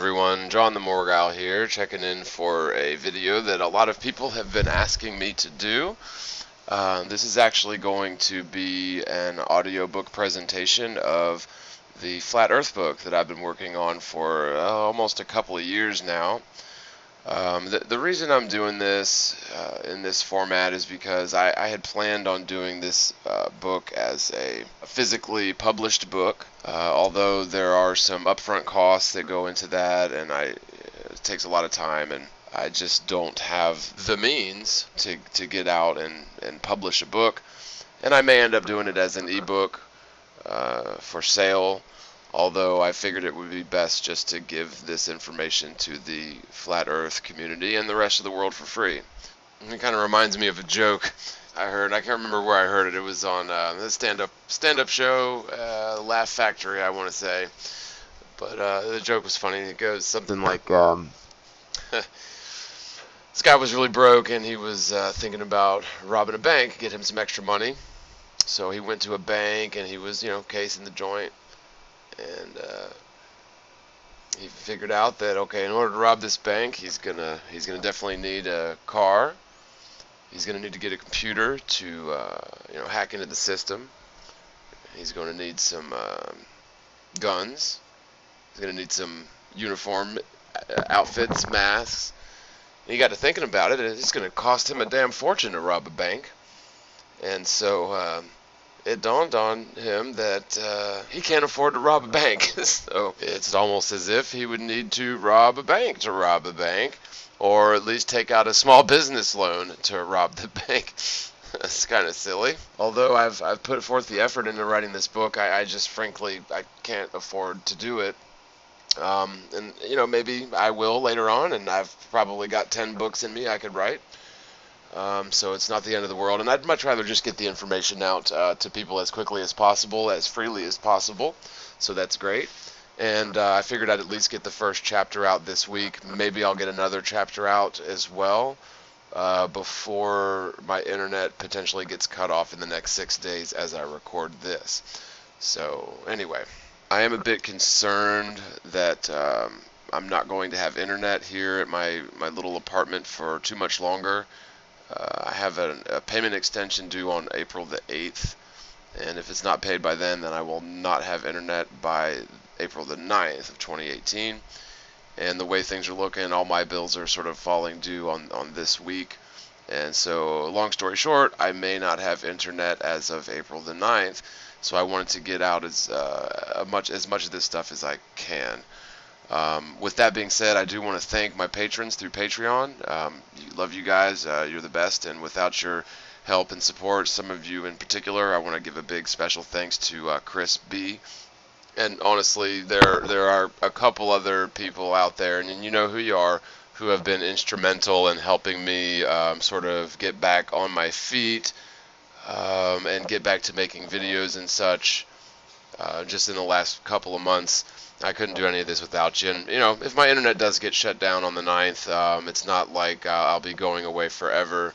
everyone, John TheMorgile here, checking in for a video that a lot of people have been asking me to do. This is actually going to be an audiobook presentation of the Flat Earth book that I've been working on for almost a couple of years now. The reason I'm doing this in this format is because I had planned on doing this book as a physically published book, although there are some upfront costs that go into that, and it takes a lot of time, and I just don't have the means to get out and publish a book. And I may end up doing it as an ebook for sale, although I figured it would be best just to give this information to the Flat Earth community and the rest of the world for free. And it kind of reminds me of a joke I heard. I can't remember where I heard it. It was on the stand-up show, Laugh Factory, I want to say. But the joke was funny. It goes something like, this guy was really broke, and he was thinking about robbing a bank, get him some extra money. So he went to a bank, and he was, casing the joint. And he figured out that, okay, in order to rob this bank, he's gonna definitely need a car. He's gonna need to get a computer to hack into the system. He's gonna need some guns. He's gonna need some uniform outfits, masks. And he got to thinking about it, and it's gonna cost him a damn fortune to rob a bank. And so it dawned on him that he can't afford to rob a bank. So it's almost as if he would need to rob a bank, or at least take out a small business loan to rob the bank. That's kind of silly. Although I've put forth the effort into writing this book, I just frankly I can't afford to do it. And maybe I will later on, and I've probably got 10 books in me I could write. So it's not the end of the world, and I'd much rather just get the information out to people as quickly as possible, as freely as possible, so that's great. And I figured I'd at least get the first chapter out this week. Maybe I'll get another chapter out as well before my internet potentially gets cut off in the next 6 days as I record this. So anyway, I am a bit concerned that I'm not going to have internet here at my little apartment for too much longer. I have a payment extension due on April the 8th, and if it's not paid by then I will not have internet by April the 9th of 2018. And the way things are looking, all my bills are sort of falling due on this week. And so, long story short, I may not have internet as of April the 9th, so I wanted to get out as much of this stuff as I can. With that being said, I do want to thank my patrons through Patreon. Love you guys. You're the best, and without your help and support, some of you in particular, I want to give a big special thanks to Chris B. And honestly, there are a couple other people out there, and you know who you are, who have been instrumental in helping me sort of get back on my feet and get back to making videos and such. Just in the last couple of months, I couldn't do any of this without you. And if my internet does get shut down on the 9th, it's not like I'll be going away forever.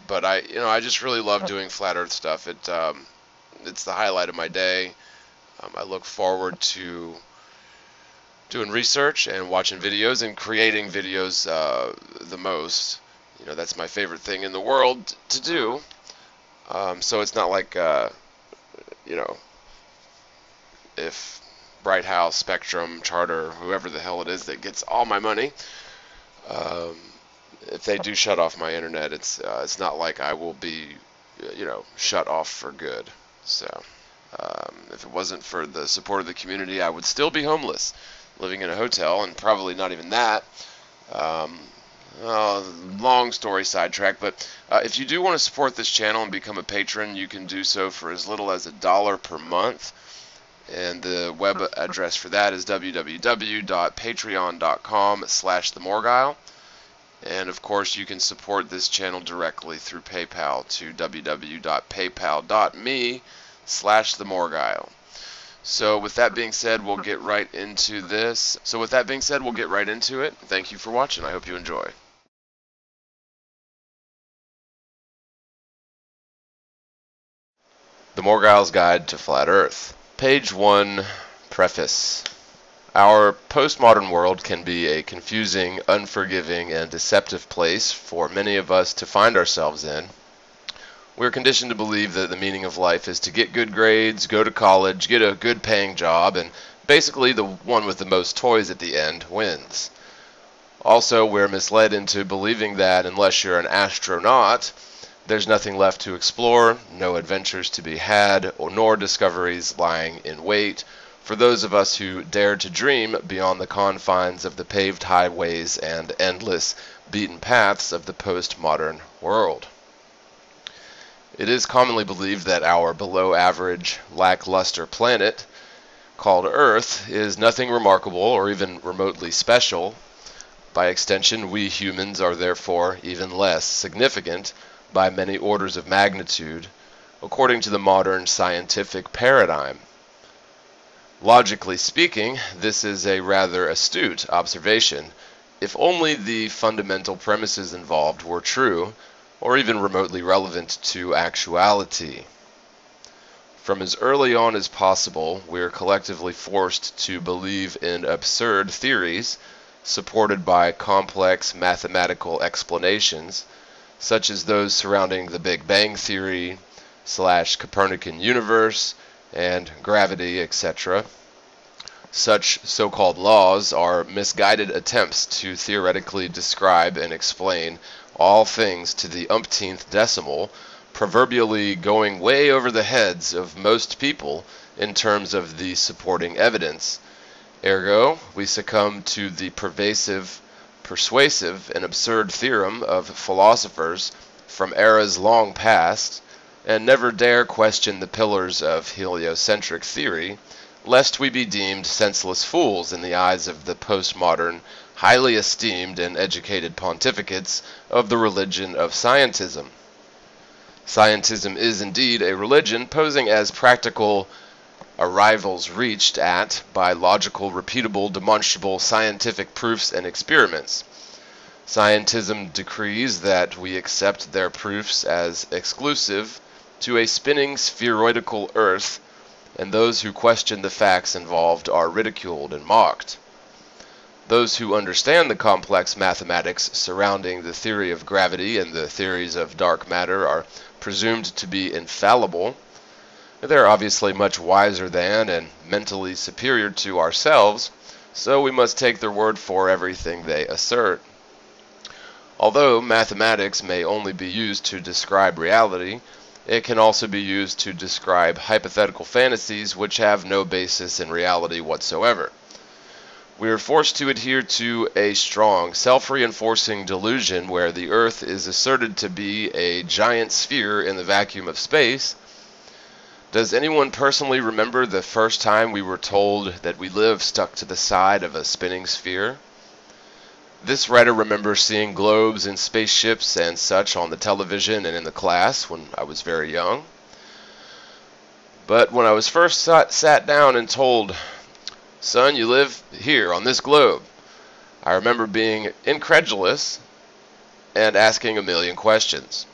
But I just really love doing flat Earth stuff. It's the highlight of my day. I look forward to doing research and watching videos and creating videos the most. That's my favorite thing in the world to do. So it's not like if Bright House, Spectrum, Charter, whoever the hell it is that gets all my money, if they do shut off my internet, it's not like I will be shut off for good. So if it wasn't for the support of the community, I would still be homeless, living in a hotel, and probably not even that. Long story sidetrack, but if you do want to support this channel and become a patron, you can do so for as little as $1 per month. And the web address for that is www.patreon.com/TheMorgile. And of course, you can support this channel directly through PayPal to www.paypal.me/TheMorgile. So with that being said, we'll get right into this. Thank you for watching. I hope you enjoy. The Morgiles Guide to Flat Earth. Page 1, Preface. Our postmodern world can be a confusing, unforgiving, and deceptive place for many of us to find ourselves in. We're conditioned to believe that the meaning of life is to get good grades, go to college, get a good paying job, and basically the one with the most toys at the end wins. Also, we're misled into believing that unless you're an astronaut, there's nothing left to explore, no adventures to be had, nor discoveries lying in wait for those of us who dare to dream beyond the confines of the paved highways and endless beaten paths of the postmodern world. It is commonly believed that our below-average, lackluster planet, called Earth, is nothing remarkable or even remotely special. By extension, we humans are therefore even less significant by many orders of magnitude, according to the modern scientific paradigm. Logically speaking, this is a rather astute observation, if only the fundamental premises involved were true, or even remotely relevant to actuality. From as early on as possible, we are collectively forced to believe in absurd theories, supported by complex mathematical explanations, such as those surrounding the Big Bang Theory, Copernican universe, and gravity, etc. Such so-called laws are misguided attempts to theoretically describe and explain all things to the umpteenth decimal, proverbially going way over the heads of most people in terms of the supporting evidence. Ergo, we succumb to the persuasive, and absurd theorem of philosophers from eras long past, and never dare question the pillars of heliocentric theory, lest we be deemed senseless fools in the eyes of the postmodern, highly esteemed and educated pontificates of the religion of scientism. Scientism is indeed a religion, posing as practical arrivals reached at by logical, repeatable, demonstrable scientific proofs and experiments. Scientism decrees that we accept their proofs as exclusive to a spinning spheroidal Earth, and those who question the facts involved are ridiculed and mocked. Those who understand the complex mathematics surrounding the theory of gravity and the theories of dark matter are presumed to be infallible. They're obviously much wiser than and mentally superior to ourselves, so we must take their word for everything they assert. Although mathematics may only be used to describe reality, it can also be used to describe hypothetical fantasies which have no basis in reality whatsoever. We are forced to adhere to a strong, self-reinforcing delusion where the Earth is asserted to be a giant sphere in the vacuum of space. Does anyone personally remember the first time we were told that we live stuck to the side of a spinning sphere? This writer remembers seeing globes and spaceships and such on the television and in the class when I was very young. But when I was first sat down and told, "Son, you live here on this globe," I remember being incredulous and asking a million questions.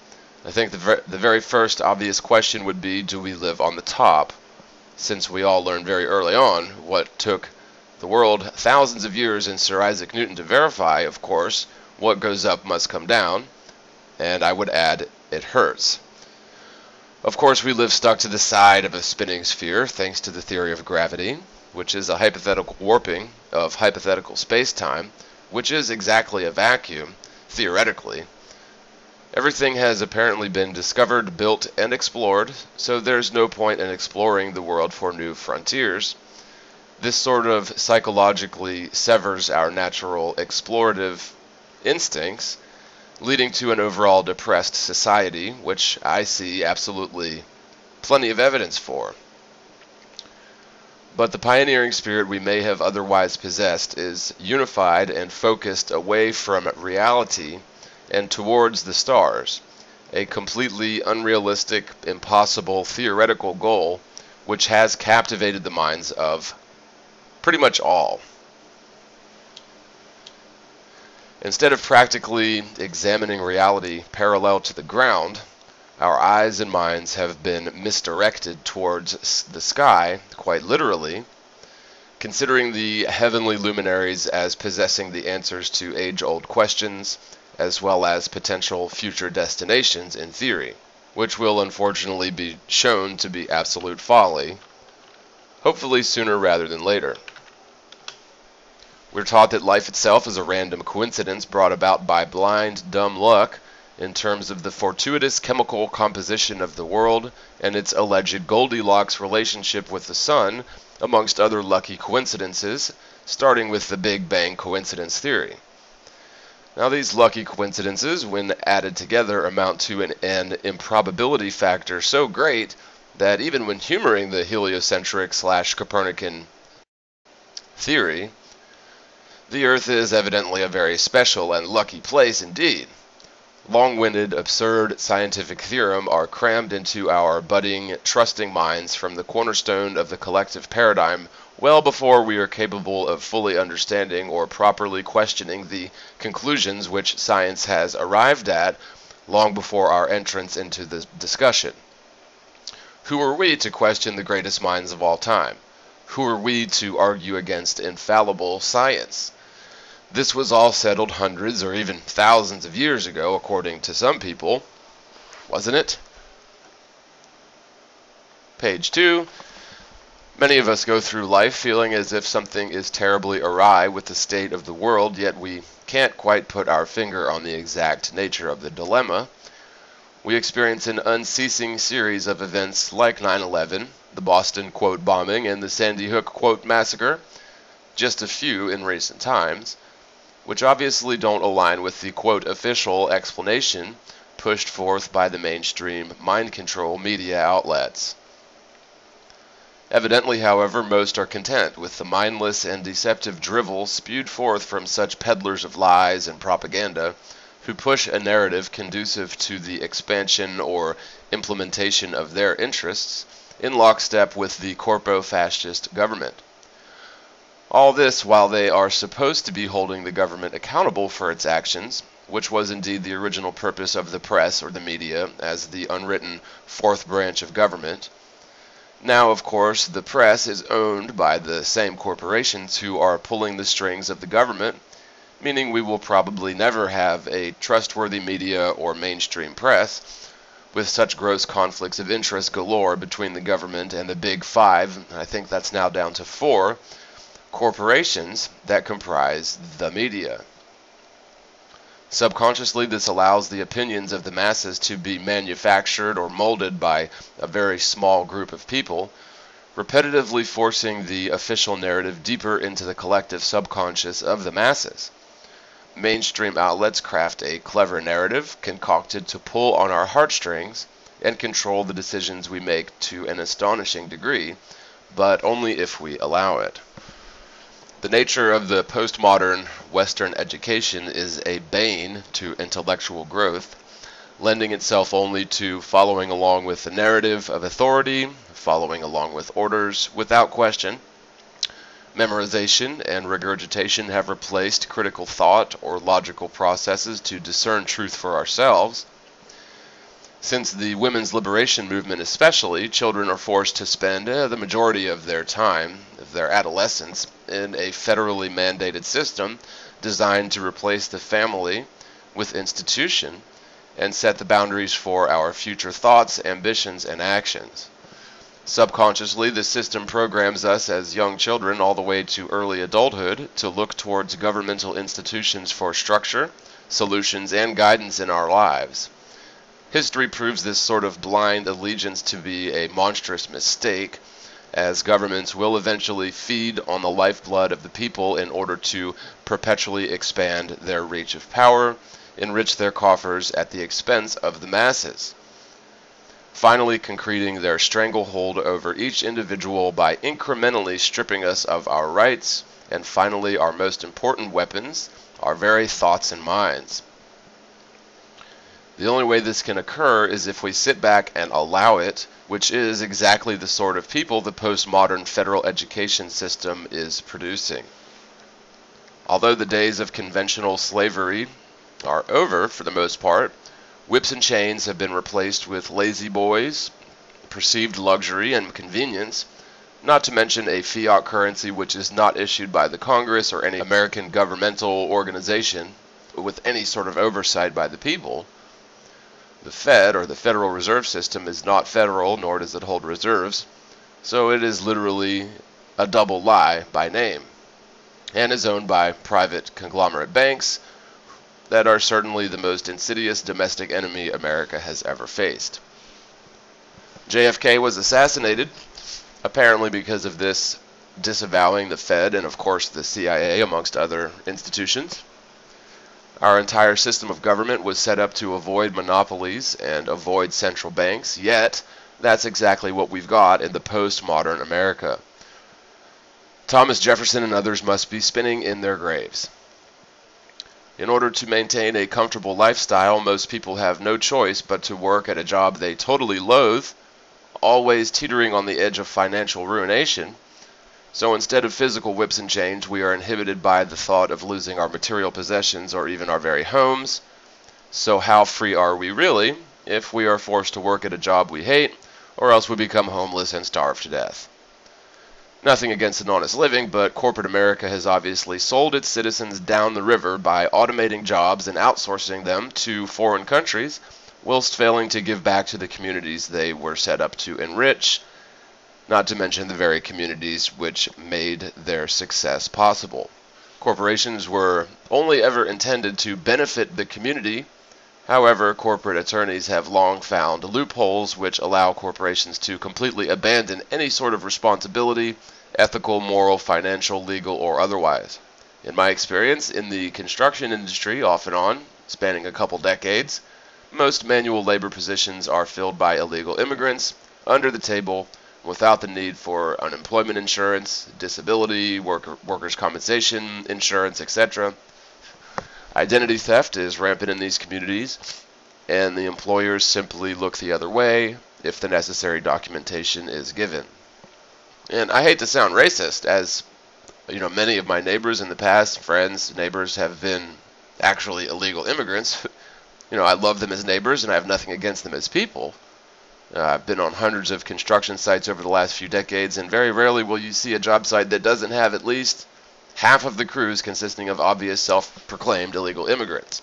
I think the very first obvious question would be, do we live on the top? Since we all learned very early on what took the world thousands of years and Sir Isaac Newton to verify, of course, what goes up must come down, and I would add, it hurts. Of course, we live stuck to the side of a spinning sphere thanks to the theory of gravity, which is a hypothetical warping of hypothetical space-time, which is exactly a vacuum, theoretically. Everything has apparently been discovered, built, and explored, so there's no point in exploring the world for new frontiers. This sort of psychologically severs our natural explorative instincts, leading to an overall depressed society, which I see absolutely plenty of evidence for. But the pioneering spirit we may have otherwise possessed is unified and focused away from reality and towards the stars, a completely unrealistic, impossible, theoretical goal which has captivated the minds of pretty much all. Instead of practically examining reality parallel to the ground, our eyes and minds have been misdirected towards the sky, quite literally, considering the heavenly luminaries as possessing the answers to age-old questions, as well as potential future destinations in theory, which will unfortunately be shown to be absolute folly, hopefully sooner rather than later. We're taught that life itself is a random coincidence brought about by blind, dumb luck in terms of the fortuitous chemical composition of the world and its alleged Goldilocks relationship with the sun, amongst other lucky coincidences, starting with the Big Bang coincidence theory. Now, these lucky coincidences, when added together, amount to an improbability factor so great that even when humoring the heliocentric/Copernican theory, the Earth is evidently a very special and lucky place indeed. Long-winded, absurd scientific theorems are crammed into our budding, trusting minds from the cornerstone of the collective paradigm well before we are capable of fully understanding or properly questioning the conclusions which science has arrived at long before our entrance into the discussion. Who are we to question the greatest minds of all time? Who are we to argue against infallible science? This was all settled hundreds or even thousands of years ago, according to some people, wasn't it? Page 2. Many of us go through life feeling as if something is terribly awry with the state of the world, yet we can't quite put our finger on the exact nature of the dilemma. We experience an unceasing series of events like 9/11, the Boston, quote, bombing, and the Sandy Hook, quote, massacre, just a few in recent times, which obviously don't align with the, quote, official explanation pushed forth by the mainstream mind control media outlets. Evidently, however, most are content with the mindless and deceptive drivel spewed forth from such peddlers of lies and propaganda who push a narrative conducive to the expansion or implementation of their interests in lockstep with the corpo-fascist government. All this while they are supposed to be holding the government accountable for its actions, which was indeed the original purpose of the press or the media as the unwritten fourth branch of government. Now, of course, the press is owned by the same corporations who are pulling the strings of the government, meaning we will probably never have a trustworthy media or mainstream press, with such gross conflicts of interest galore between the government and the Big Five, I think that's now down to 4, corporations that comprise the media. Subconsciously, this allows the opinions of the masses to be manufactured or molded by a very small group of people, repetitively forcing the official narrative deeper into the collective subconscious of the masses. Mainstream outlets craft a clever narrative concocted to pull on our heartstrings and control the decisions we make to an astonishing degree, but only if we allow it. The nature of the postmodern Western education is a bane to intellectual growth, lending itself only to following along with the narrative of authority, following along with orders without question. Memorization and regurgitation have replaced critical thought or logical processes to discern truth for ourselves. Since the women's liberation movement especially, children are forced to spend the majority of their time, of their adolescence, in a federally mandated system designed to replace the family with institution and set the boundaries for our future thoughts, ambitions, and actions. Subconsciously, the system programs us as young children all the way to early adulthood to look towards governmental institutions for structure, solutions, and guidance in our lives. History proves this sort of blind allegiance to be a monstrous mistake, as governments will eventually feed on the lifeblood of the people in order to perpetually expand their reach of power, enrich their coffers at the expense of the masses, finally concreting their stranglehold over each individual by incrementally stripping us of our rights, and finally our most important weapons, our very thoughts and minds. The only way this can occur is if we sit back and allow it, which is exactly the sort of people the postmodern federal education system is producing. Although the days of conventional slavery are over for the most part, whips and chains have been replaced with lazy boys, perceived luxury and convenience, not to mention a fiat currency which is not issued by the Congress or any American governmental organization with any sort of oversight by the people. The Fed, or the Federal Reserve System, is not federal, nor does it hold reserves, so it is literally a double lie by name, and is owned by private conglomerate banks that are certainly the most insidious domestic enemy America has ever faced. JFK was assassinated, apparently because of this disavowing the Fed and, of course, the CIA, amongst other institutions. Our entire system of government was set up to avoid monopolies and avoid central banks, yet that's exactly what we've got in the postmodern America. Thomas Jefferson and others must be spinning in their graves. In order to maintain a comfortable lifestyle, most people have no choice but to work at a job they totally loathe, always teetering on the edge of financial ruination. So instead of physical whips and chains, we are inhibited by the thought of losing our material possessions or even our very homes. So how free are we really if we are forced to work at a job we hate, or else we become homeless and starve to death? Nothing against an honest living, but corporate America has obviously sold its citizens down the river by automating jobs and outsourcing them to foreign countries, whilst failing to give back to the communities they were set up to enrich, not to mention the very communities which made their success possible. Corporations were only ever intended to benefit the community. However, corporate attorneys have long found loopholes which allow corporations to completely abandon any sort of responsibility, ethical, moral, financial, legal, or otherwise. In my experience, in the construction industry, off and on, spanning a couple decades, most manual labor positions are filled by illegal immigrants, under the table, without the need for unemployment insurance, disability, workers' compensation insurance, etc. Identity theft is rampant in these communities, and the employers simply look the other way if the necessary documentation is given. And I hate to sound racist, as many of my neighbors in the past, friends, neighbors, have been actually illegal immigrants. I love them as neighbors, and I have nothing against them as people. I've been on hundreds of construction sites over the last few decades, and very rarely will you see a job site that doesn't have at least half of the crews consisting of obvious self-proclaimed illegal immigrants.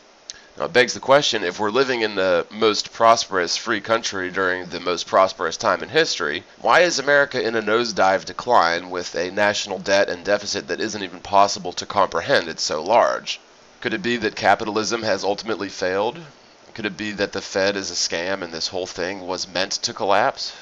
Now, it begs the question, if we're living in the most prosperous free country during the most prosperous time in history, why is America in a nosedive decline with a national debt and deficit that isn't even possible to comprehend? It's so large. Could it be that capitalism has ultimately failed? Could it be that the Fed is a scam and this whole thing was meant to collapse?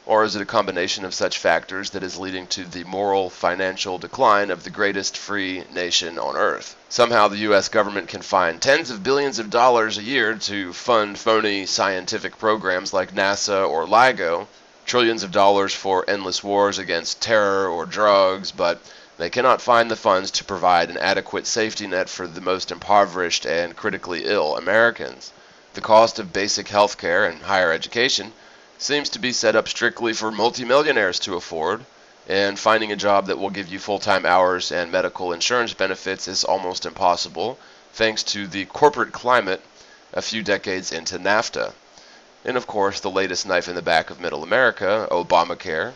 Or is it a combination of such factors that is leading to the moral, financial decline of the greatest free nation on earth? Somehow the U.S. government can find tens of billions of dollars a year to fund phony scientific programs like NASA or LIGO, trillions of dollars for endless wars against terror or drugs, but they cannot find the funds to provide an adequate safety net for the most impoverished and critically ill Americans. The cost of basic health care and higher education seems to be set up strictly for multimillionaires to afford, and finding a job that will give you full-time hours and medical insurance benefits is almost impossible, thanks to the corporate climate a few decades into NAFTA. And of course, the latest knife in the back of middle America, Obamacare.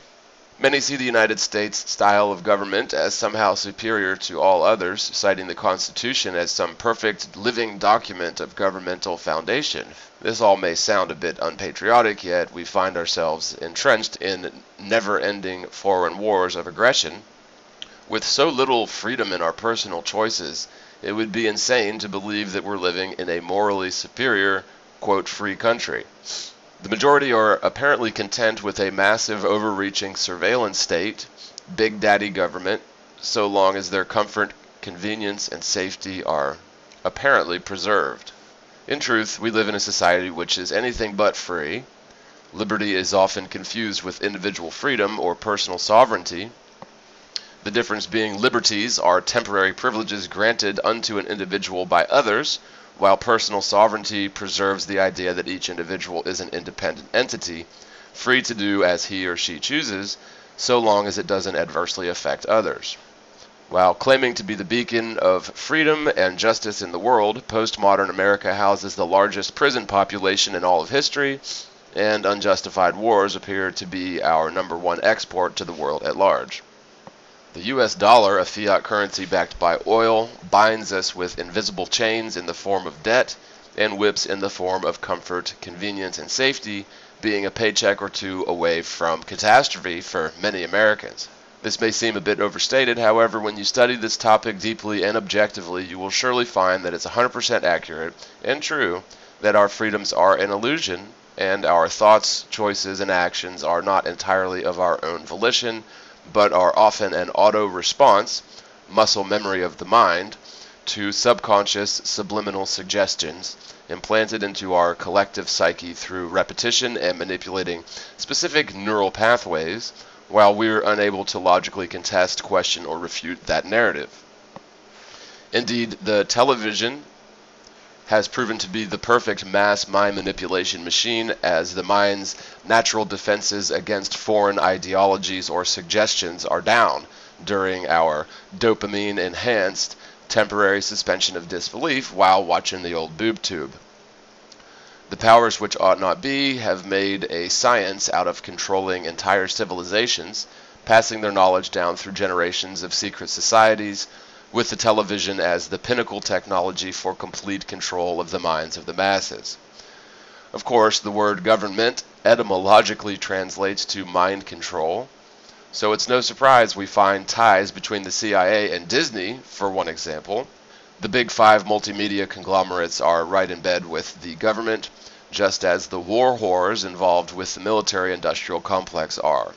Many see the United States style of government as somehow superior to all others, citing the Constitution as some perfect living document of governmental foundation. This all may sound a bit unpatriotic, yet we find ourselves entrenched in never-ending foreign wars of aggression. With so little freedom in our personal choices, it would be insane to believe that we're living in a morally superior, quote, free country. The majority are apparently content with a massive, overreaching surveillance state, big daddy government, so long as their comfort, convenience, and safety are apparently preserved. In truth, we live in a society which is anything but free. Liberty is often confused with individual freedom or personal sovereignty. The difference being liberties are temporary privileges granted unto an individual by others, while personal sovereignty preserves the idea that each individual is an independent entity, free to do as he or she chooses, so long as it doesn't adversely affect others. While claiming to be the beacon of freedom and justice in the world, postmodern America houses the largest prison population in all of history, and unjustified wars appear to be our #1 export to the world at large. The US dollar, a fiat currency backed by oil, binds us with invisible chains in the form of debt and whips in the form of comfort, convenience, and safety, being a paycheck or two away from catastrophe for many Americans. This may seem a bit overstated, however, when you study this topic deeply and objectively, you will surely find that it's 100% accurate and true that our freedoms are an illusion, and our thoughts, choices, and actions are not entirely of our own volition, but are often an auto-response, muscle memory of the mind, to subconscious subliminal suggestions implanted into our collective psyche through repetition and manipulating specific neural pathways, while we're unable to logically contest, question, or refute that narrative. Indeed, the television has proven to be the perfect mass mind manipulation machine, as the mind's natural defenses against foreign ideologies or suggestions are down during our dopamine-enhanced temporary suspension of disbelief while watching the old boob tube. The powers which ought not be have made a science out of controlling entire civilizations, passing their knowledge down through generations of secret societies, with the television as the pinnacle technology for complete control of the minds of the masses. Of course, the word government etymologically translates to mind control, so it's no surprise we find ties between the CIA and Disney, for one example. The big five multimedia conglomerates are right in bed with the government, just as the war whores involved with the military-industrial complex are.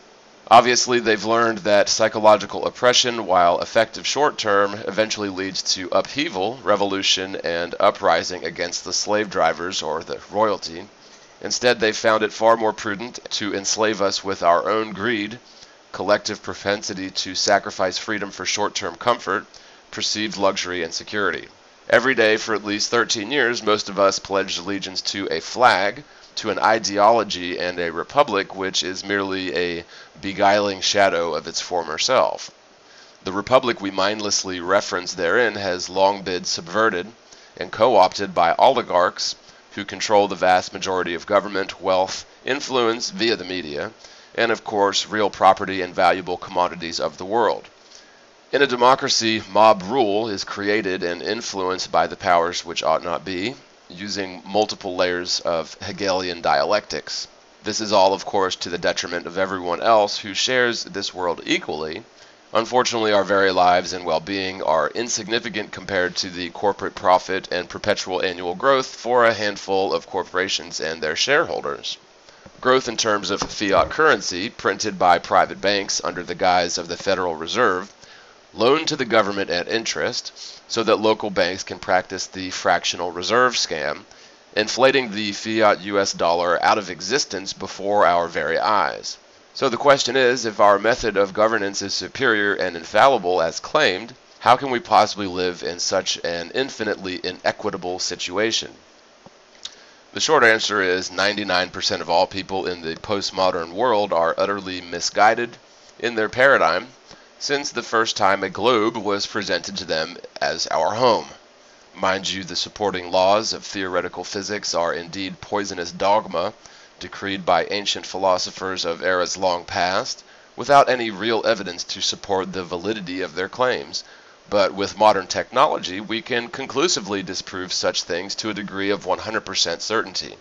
Obviously, they've learned that psychological oppression, while effective short-term, eventually leads to upheaval, revolution, and uprising against the slave drivers or the royalty. Instead, they've found it far more prudent to enslave us with our own greed, collective propensity to sacrifice freedom for short-term comfort, perceived luxury, and security. Every day for at least 13 years, most of us pledged allegiance to a flag, to an ideology, and a republic which is merely a beguiling shadow of its former self. The republic we mindlessly reference therein has long been subverted and co-opted by oligarchs who control the vast majority of government, wealth, influence via the media, and of course real property and valuable commodities of the world. In a democracy, mob rule is created and influenced by the powers which ought not be, using multiple layers of Hegelian dialectics. This is all, of course, to the detriment of everyone else who shares this world equally. Unfortunately, our very lives and well-being are insignificant compared to the corporate profit and perpetual annual growth for a handful of corporations and their shareholders. Growth in terms of fiat currency, printed by private banks under the guise of the Federal Reserve, loaned to the government at interest, so that local banks can practice the fractional reserve scam, inflating the fiat US dollar out of existence before our very eyes. So the question is, if our method of governance is superior and infallible as claimed, how can we possibly live in such an infinitely inequitable situation? The short answer is 99% of all people in the postmodern world are utterly misguided in their paradigm, since the first time a globe was presented to them as our home. Mind you, the supporting laws of theoretical physics are indeed poisonous dogma, decreed by ancient philosophers of eras long past, without any real evidence to support the validity of their claims. But with modern technology, we can conclusively disprove such things to a degree of 100% certainty.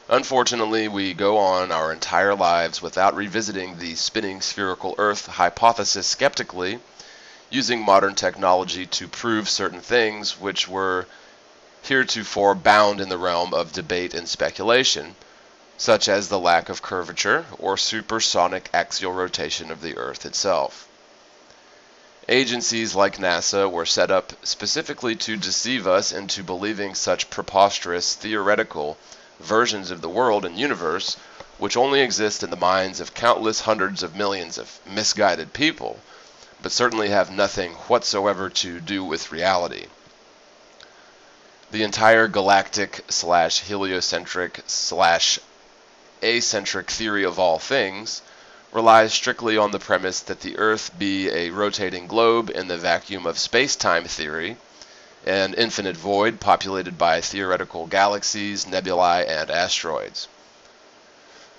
Unfortunately, we go on our entire lives without revisiting the spinning spherical Earth hypothesis skeptically, using modern technology to prove certain things which were heretofore bound in the realm of debate and speculation, such as the lack of curvature or supersonic axial rotation of the Earth itself. Agencies like NASA were set up specifically to deceive us into believing such preposterous theoretical versions of the world and universe, which only exist in the minds of countless hundreds of millions of misguided people, but certainly have nothing whatsoever to do with reality. The entire galactic / heliocentric / acentric theory of all things relies strictly on the premise that the Earth be a rotating globe in the vacuum of space-time theory, an infinite void populated by theoretical galaxies, nebulae, and asteroids.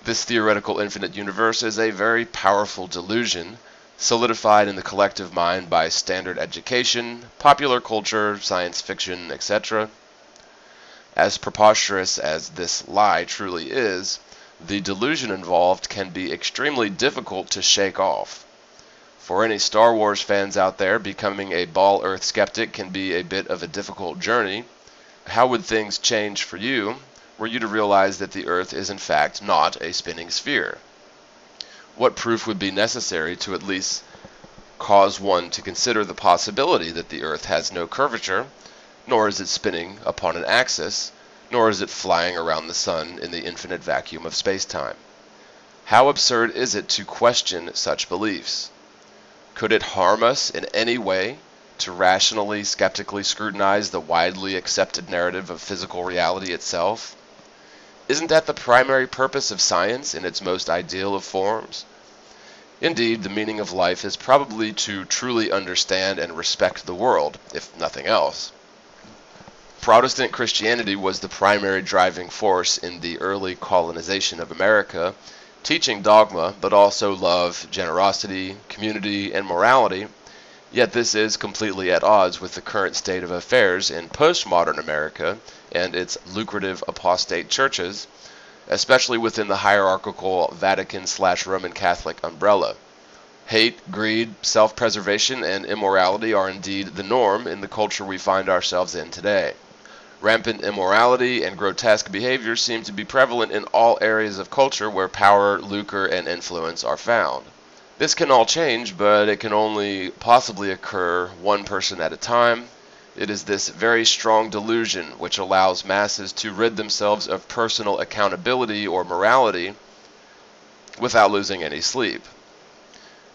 This theoretical infinite universe is a very powerful delusion, solidified in the collective mind by standard education, popular culture, science fiction, etc. As preposterous as this lie truly is, the delusion involved can be extremely difficult to shake off. For any Star Wars fans out there, becoming a ball Earth skeptic can be a bit of a difficult journey. How would things change for you were you to realize that the Earth is in fact not a spinning sphere? What proof would be necessary to at least cause one to consider the possibility that the Earth has no curvature, nor is it spinning upon an axis, nor is it flying around the sun in the infinite vacuum of space-time? How absurd is it to question such beliefs? Could it harm us in any way to rationally, skeptically scrutinize the widely accepted narrative of physical reality itself? Isn't that the primary purpose of science in its most ideal of forms? Indeed, the meaning of life is probably to truly understand and respect the world, if nothing else. Protestant Christianity was the primary driving force in the early colonization of America, teaching dogma, but also love, generosity, community, and morality, yet this is completely at odds with the current state of affairs in postmodern America and its lucrative apostate churches, especially within the hierarchical Vatican/Roman Catholic umbrella. Hate, greed, self-preservation, and immorality are indeed the norm in the culture we find ourselves in today. Rampant immorality and grotesque behavior seem to be prevalent in all areas of culture where power, lucre, and influence are found. This can all change, but it can only possibly occur one person at a time. It is this very strong delusion which allows masses to rid themselves of personal accountability or morality without losing any sleep.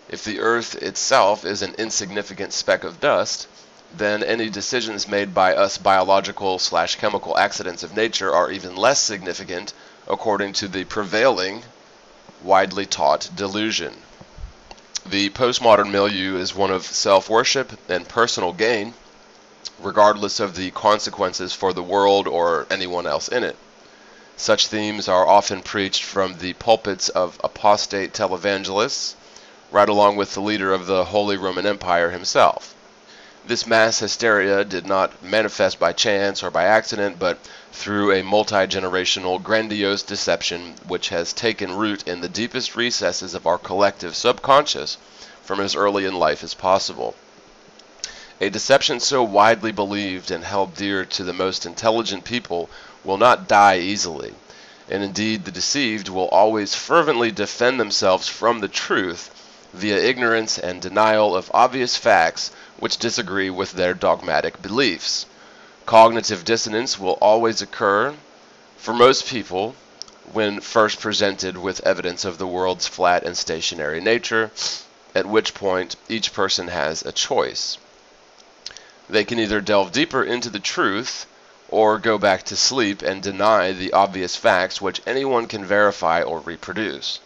If the Earth itself is an insignificant speck of dust, then any decisions made by us biological/chemical accidents of nature are even less significant according to the prevailing, widely taught delusion. The postmodern milieu is one of self-worship and personal gain, regardless of the consequences for the world or anyone else in it. Such themes are often preached from the pulpits of apostate televangelists, right along with the leader of the Holy Roman Empire himself. This mass hysteria did not manifest by chance or by accident, but through a multi-generational grandiose deception which has taken root in the deepest recesses of our collective subconscious from as early in life as possible. A deception so widely believed and held dear to the most intelligent people will not die easily, and indeed the deceived will always fervently defend themselves from the truth via ignorance and denial of obvious facts which disagree with their dogmatic beliefs. Cognitive dissonance will always occur for most people when first presented with evidence of the world's flat and stationary nature, at which point each person has a choice. They can either delve deeper into the truth or go back to sleep and deny the obvious facts which anyone can verify or reproduce.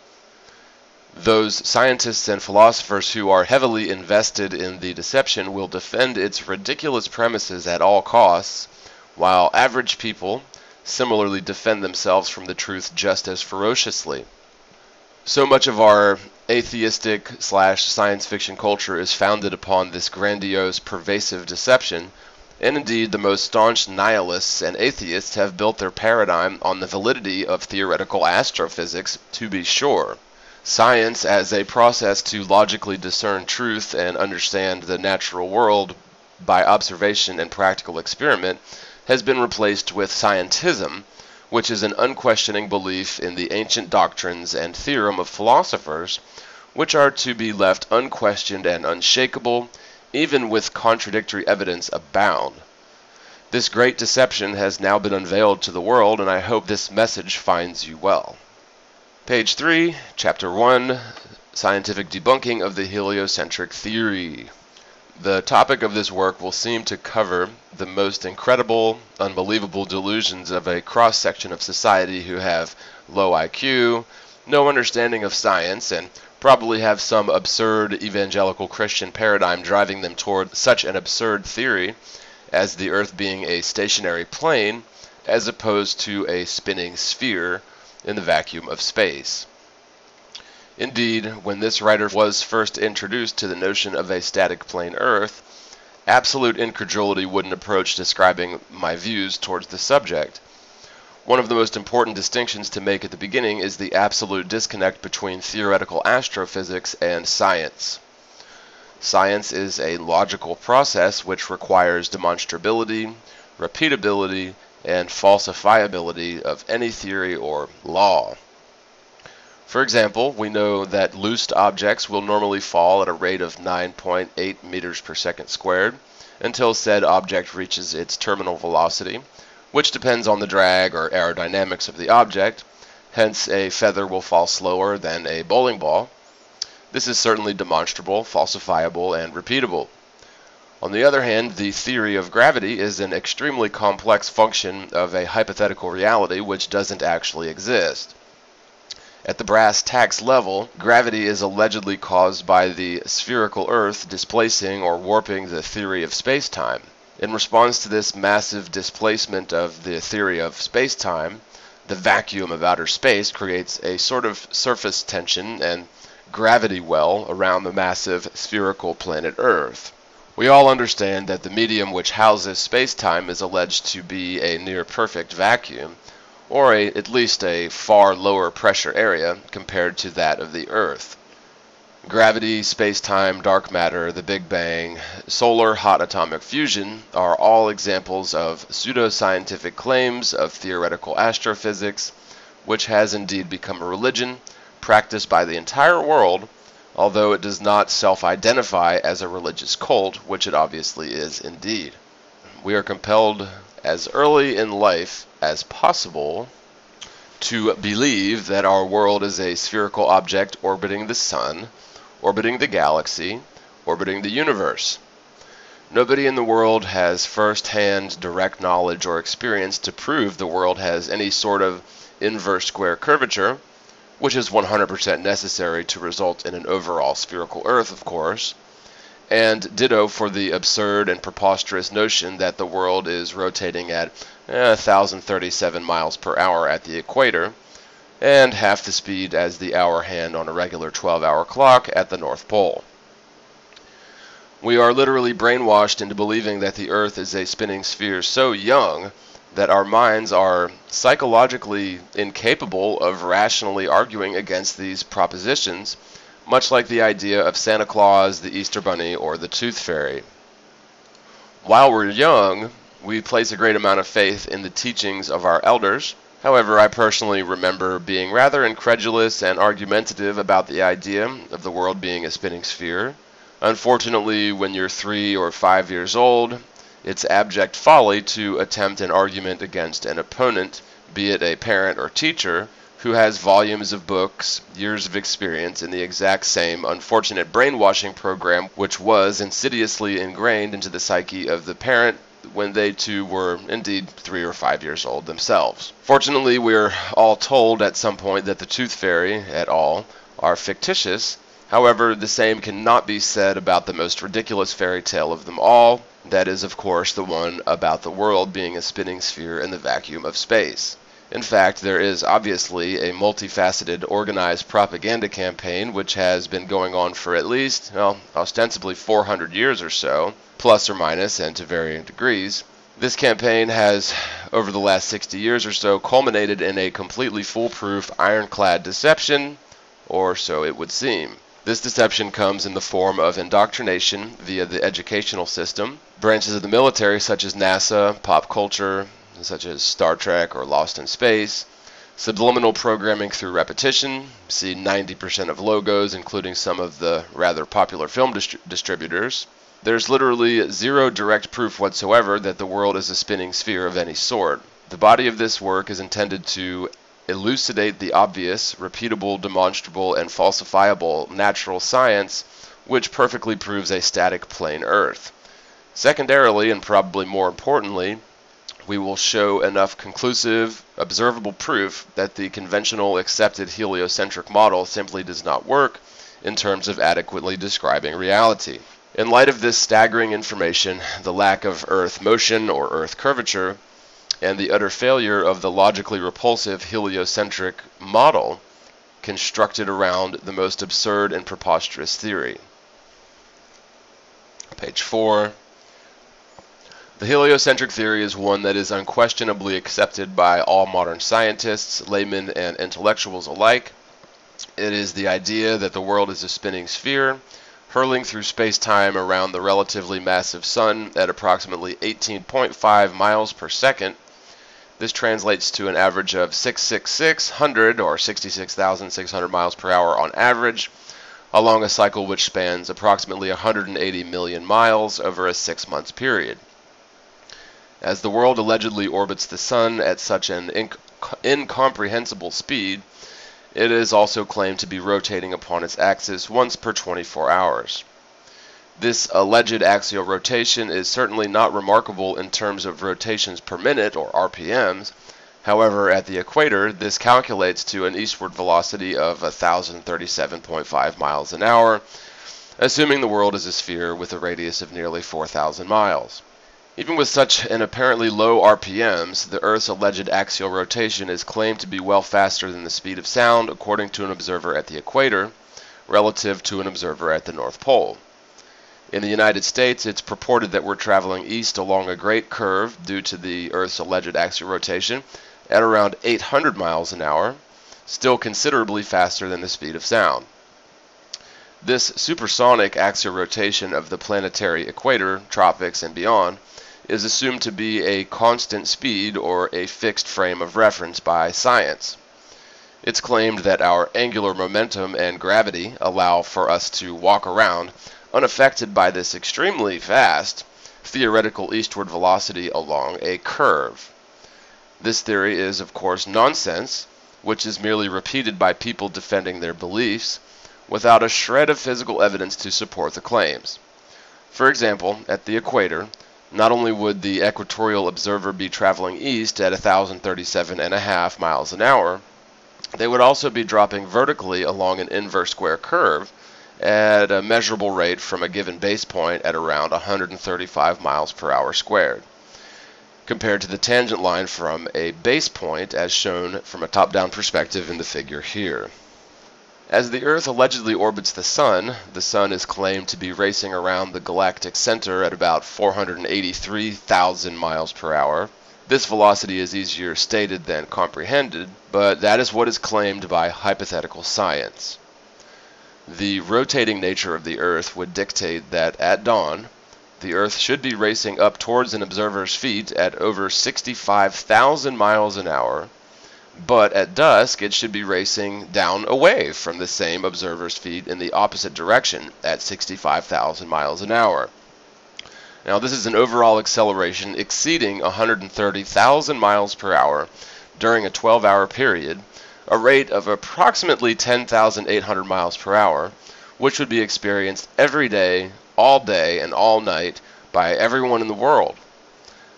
Those scientists and philosophers who are heavily invested in the deception will defend its ridiculous premises at all costs, while average people similarly defend themselves from the truth just as ferociously. So much of our atheistic/science fiction culture is founded upon this grandiose, pervasive deception, and indeed the most staunch nihilists and atheists have built their paradigm on the validity of theoretical astrophysics, to be sure. Science, as a process to logically discern truth and understand the natural world by observation and practical experiment, has been replaced with scientism, which is an unquestioning belief in the ancient doctrines and theorem of philosophers, which are to be left unquestioned and unshakable, even with contradictory evidence abound. This great deception has now been unveiled to the world, and I hope this message finds you well. Page 3, Chapter 1, Scientific Debunking of the Heliocentric Theory. The topic of this work will seem to cover the most incredible, unbelievable delusions of a cross-section of society who have low IQ, no understanding of science, and probably have some absurd evangelical Christian paradigm driving them toward such an absurd theory, as the Earth being a stationary plane as opposed to a spinning sphere in the vacuum of space. Indeed, when this writer was first introduced to the notion of a static plane Earth, absolute incredulity wouldn't approach describing my views towards the subject. One of the most important distinctions to make at the beginning is the absolute disconnect between theoretical astrophysics and science. Science is a logical process which requires demonstrability, repeatability, and falsifiability of any theory or law. For example, we know that loosed objects will normally fall at a rate of 9.8 meters per second squared until said object reaches its terminal velocity, which depends on the drag or aerodynamics of the object. Hence, a feather will fall slower than a bowling ball. This is certainly demonstrable, falsifiable, and repeatable. On the other hand, the theory of gravity is an extremely complex function of a hypothetical reality which doesn't actually exist. At the brass tacks level, gravity is allegedly caused by the spherical Earth displacing or warping the theory of space-time. In response to this massive displacement of the theory of space-time, the vacuum of outer space creates a sort of surface tension and gravity well around the massive spherical planet Earth. We all understand that the medium which houses space-time is alleged to be a near-perfect vacuum, or at least a far lower pressure area compared to that of the Earth. Gravity, space-time, dark matter, the Big Bang, solar hot atomic fusion are all examples of pseudoscientific claims of theoretical astrophysics, which has indeed become a religion practiced by the entire world, although it does not self-identify as a religious cult, which it obviously is indeed. We are compelled as early in life as possible to believe that our world is a spherical object orbiting the sun, orbiting the galaxy, orbiting the universe. Nobody in the world has first-hand direct knowledge or experience to prove the world has any sort of inverse square curvature, which is 100% necessary to result in an overall spherical Earth, of course, and ditto for the absurd and preposterous notion that the world is rotating at 1,037 miles per hour at the equator, and half the speed as the hour hand on a regular 12-hour clock at the North Pole. We are literally brainwashed into believing that the Earth is a spinning sphere so young that our minds are psychologically incapable of rationally arguing against these propositions, much like the idea of Santa Claus, the Easter Bunny, or the Tooth Fairy. While we're young, we place a great amount of faith in the teachings of our elders. However, I personally remember being rather incredulous and argumentative about the idea of the world being a spinning sphere. Unfortunately, when you're 3 or 5 years old, it's abject folly to attempt an argument against an opponent, be it a parent or teacher, who has volumes of books, years of experience in the exact same unfortunate brainwashing program which was insidiously ingrained into the psyche of the parent when they too were indeed 3 or 5 years old themselves. Fortunately, we're all told at some point that the Tooth Fairy et al. Are fictitious. However, the same cannot be said about the most ridiculous fairy tale of them all. That is, of course, the one about the world being a spinning sphere in the vacuum of space. In fact, there is obviously a multifaceted organized propaganda campaign which has been going on for at least, ostensibly 400 years or so, plus or minus and to varying degrees. This campaign has, over the last 60 years or so, culminated in a completely foolproof, ironclad deception, or so it would seem. This deception comes in the form of indoctrination via the educational system, branches of the military such as NASA, pop culture, such as Star Trek or Lost in Space, subliminal programming through repetition, see 90% of logos, including some of the rather popular film distributors. There's literally zero direct proof whatsoever that the world is a spinning sphere of any sort. The body of this work is intended to elucidate the obvious, repeatable, demonstrable, and falsifiable natural science which perfectly proves a static plane Earth. Secondarily, and probably more importantly, we will show enough conclusive, observable proof that the conventional accepted heliocentric model simply does not work in terms of adequately describing reality. In light of this staggering information, the lack of Earth motion or Earth curvature, and the utter failure of the logically repulsive heliocentric model constructed around the most absurd and preposterous theory. Page 4. The heliocentric theory is one that is unquestionably accepted by all modern scientists, laymen, and intellectuals alike. It is the idea that the world is a spinning sphere, hurling through space-time around the relatively massive Sun at approximately 18.5 miles per second. This translates to an average of 66600 or 66,600 miles per hour on average, along a cycle which spans approximately 180 million miles over a 6-month period. As the world allegedly orbits the Sun at such an incomprehensible speed, it is also claimed to be rotating upon its axis once per 24 hours. This alleged axial rotation is certainly not remarkable in terms of rotations per minute, or RPMs. However, at the equator, this calculates to an eastward velocity of 1,037.5 miles an hour, assuming the world is a sphere with a radius of nearly 4,000 miles. Even with such an apparently low RPMs, the Earth's alleged axial rotation is claimed to be well faster than the speed of sound, according to an observer at the equator, relative to an observer at the North Pole. In the United States, it's purported that we're traveling east along a great curve due to the Earth's alleged axial rotation at around 800 miles an hour, still considerably faster than the speed of sound. This supersonic axial rotation of the planetary equator, tropics, and beyond is assumed to be a constant speed or a fixed frame of reference by science. It's claimed that our angular momentum and gravity allow for us to walk around unaffected by this extremely fast theoretical eastward velocity along a curve. This theory is, of course, nonsense, which is merely repeated by people defending their beliefs, without a shred of physical evidence to support the claims. For example, at the equator, not only would the equatorial observer be traveling east at 1,037.5 miles an hour, they would also be dropping vertically along an inverse square curve at a measurable rate from a given base point at around 135 miles per hour squared, compared to the tangent line from a base point as shown from a top-down perspective in the figure here. As the Earth allegedly orbits the Sun is claimed to be racing around the galactic center at about 483,000 miles per hour. This velocity is easier stated than comprehended, but that is what is claimed by hypothetical science. The rotating nature of the Earth would dictate that at dawn, the Earth should be racing up towards an observer's feet at over 65,000 miles an hour, but at dusk it should be racing down away from the same observer's feet in the opposite direction at 65,000 miles an hour. Now, this is an overall acceleration exceeding 130,000 miles per hour during a 12-hour period, a rate of approximately 10,800 miles per hour, which would be experienced every day, and all night by everyone in the world.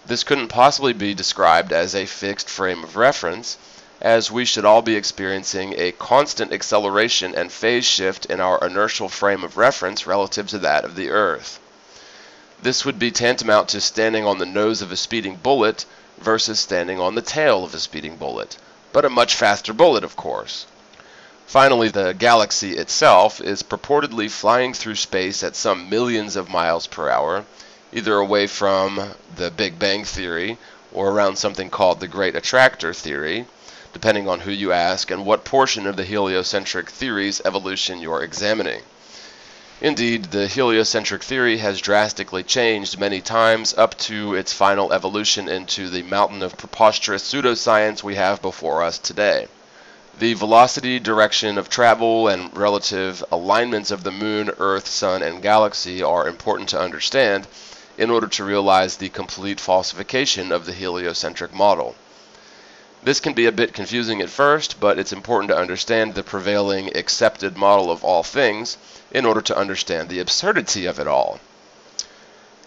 This couldn't possibly be described as a fixed frame of reference, as we should all be experiencing a constant acceleration and phase shift in our inertial frame of reference relative to that of the Earth. This would be tantamount to standing on the nose of a speeding bullet versus standing on the tail of a speeding bullet, but a much faster bullet, of course. Finally, the galaxy itself is purportedly flying through space at some millions of miles per hour, either away from the Big Bang Theory or around something called the Great Attractor Theory, depending on who you ask and what portion of the heliocentric theory's evolution you're examining. Indeed, the heliocentric theory has drastically changed many times up to its final evolution into the mountain of preposterous pseudoscience we have before us today. The velocity, direction of travel, and relative alignments of the Moon, Earth, Sun, and Galaxy are important to understand in order to realize the complete falsification of the heliocentric model. This can be a bit confusing at first, but it's important to understand the prevailing accepted model of all things in order to understand the absurdity of it all.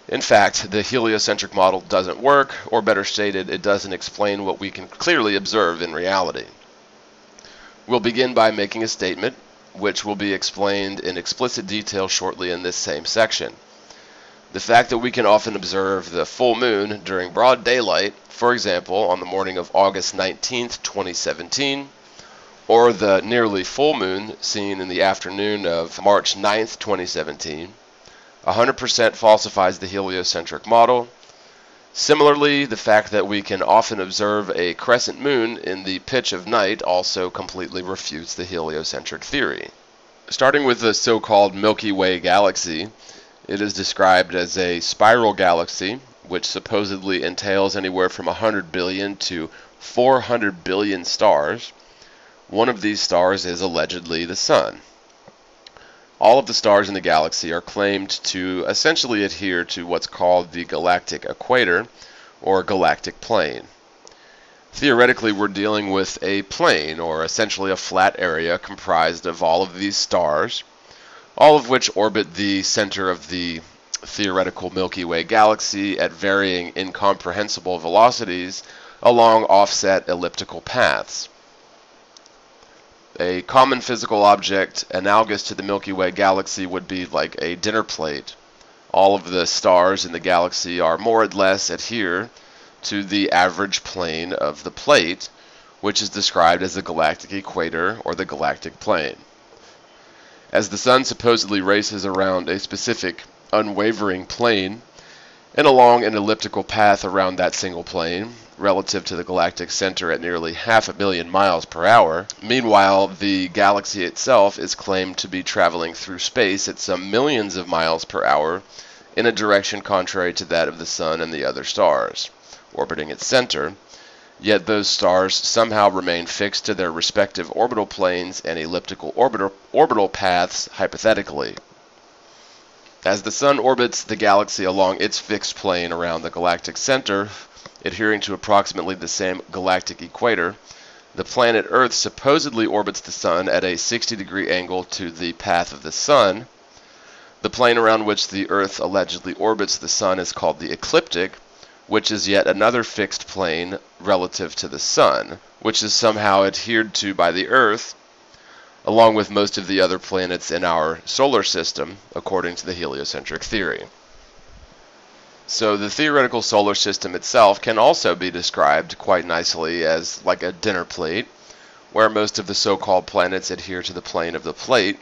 In fact, the heliocentric model doesn't work, or better stated, it doesn't explain what we can clearly observe in reality. We'll begin by making a statement, which will be explained in explicit detail shortly in this same section. The fact that we can often observe the full moon during broad daylight, for example, on the morning of August 19th, 2017, or the nearly full moon seen in the afternoon of March 9th, 2017, 100% falsifies the heliocentric model. Similarly, the fact that we can often observe a crescent moon in the pitch of night also completely refutes the heliocentric theory. Starting with the so-called Milky Way Galaxy, it is described as a spiral galaxy, which supposedly entails anywhere from 100 billion to 400 billion stars. One of these stars is allegedly the Sun. All of the stars in the galaxy are claimed to essentially adhere to what's called the Galactic Equator, or galactic plane. Theoretically, we're dealing with a plane, or essentially a flat area comprised of all of these stars, all of which orbit the center of the theoretical Milky Way Galaxy at varying incomprehensible velocities along offset elliptical paths. A common physical object analogous to the Milky Way Galaxy would be like a dinner plate. All of the stars in the galaxy are more or less adhere to the average plane of the plate, which is described as the Galactic Equator or the galactic plane. As the Sun supposedly races around a specific unwavering plane and along an elliptical path around that single plane, relative to the galactic center at nearly 500 million miles per hour. Meanwhile, the galaxy itself is claimed to be traveling through space at some millions of miles per hour in a direction contrary to that of the Sun and the other stars, orbiting its center, yet those stars somehow remain fixed to their respective orbital planes and elliptical orbital paths, hypothetically. As the Sun orbits the galaxy along its fixed plane around the galactic center, adhering to approximately the same galactic equator, the planet Earth supposedly orbits the Sun at a 60-degree angle to the path of the Sun. The plane around which the Earth allegedly orbits the Sun is called the ecliptic, which is yet another fixed plane relative to the Sun, which is somehow adhered to by the Earth, along with most of the other planets in our solar system, according to the heliocentric theory. So the theoretical solar system itself can also be described quite nicely as like a dinner plate, where most of the so-called planets adhere to the plane of the plate,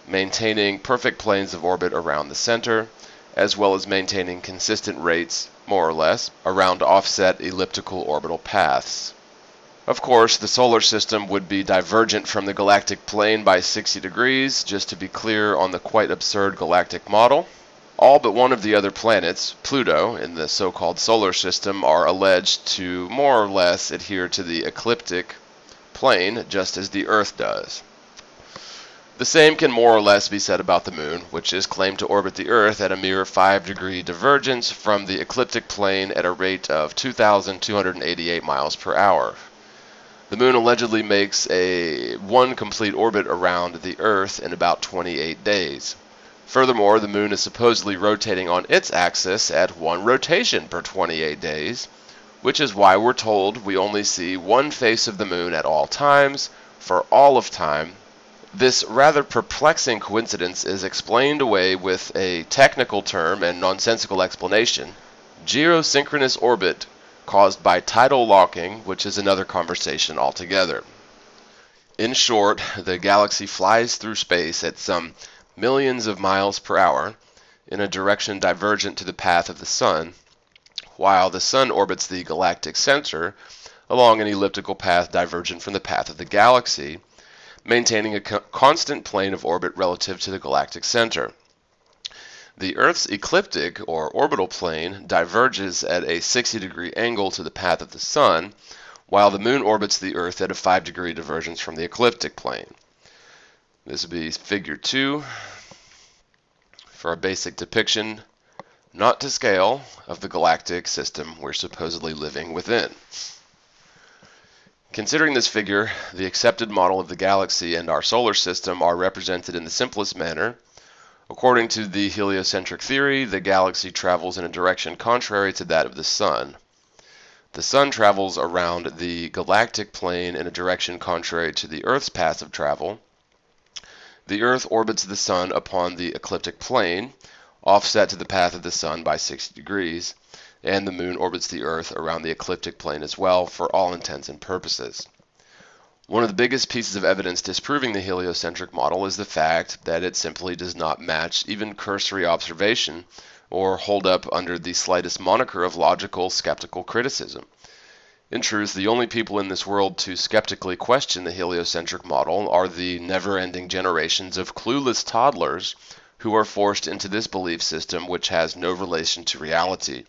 maintaining perfect planes of orbit around the center, as well as maintaining consistent rates, more or less, around offset elliptical orbital paths. Of course, the solar system would be divergent from the galactic plane by 60 degrees, just to be clear on the quite absurd galactic model. All but one of the other planets, Pluto, in the so-called solar system, are alleged to more or less adhere to the ecliptic plane, just as the Earth does. The same can more or less be said about the Moon, which is claimed to orbit the Earth at a mere 5-degree divergence from the ecliptic plane at a rate of 2,288 miles per hour. The Moon allegedly makes one complete orbit around the Earth in about 28 days. Furthermore, the Moon is supposedly rotating on its axis at one rotation per 28 days, which is why we're told we only see one face of the Moon at all times, for all of time. This rather perplexing coincidence is explained away with a technical term and nonsensical explanation: geosynchronous orbit, caused by tidal locking, which is another conversation altogether. In short, the galaxy flies through space at some millions of miles per hour in a direction divergent to the path of the Sun, while the Sun orbits the galactic center along an elliptical path divergent from the path of the galaxy, maintaining a constant plane of orbit relative to the galactic center. The Earth's ecliptic, or orbital plane, diverges at a 60-degree angle to the path of the Sun, while the Moon orbits the Earth at a 5-degree divergence from the ecliptic plane. This would be figure 2 for a basic depiction, not to scale, of the galactic system we're supposedly living within. Considering this figure, the accepted model of the galaxy and our solar system are represented in the simplest manner. According to the heliocentric theory, the galaxy travels in a direction contrary to that of the Sun. The Sun travels around the galactic plane in a direction contrary to the Earth's path of travel. The Earth orbits the Sun upon the ecliptic plane, offset to the path of the sun by 60 degrees, and the moon orbits the Earth around the ecliptic plane as well for all intents and purposes. One of the biggest pieces of evidence disproving the heliocentric model is the fact that it simply does not match even cursory observation or hold up under the slightest moniker of logical, skeptical criticism. In truth, the only people in this world to skeptically question the heliocentric model are the never-ending generations of clueless toddlers who are forced into this belief system which has no relation to reality.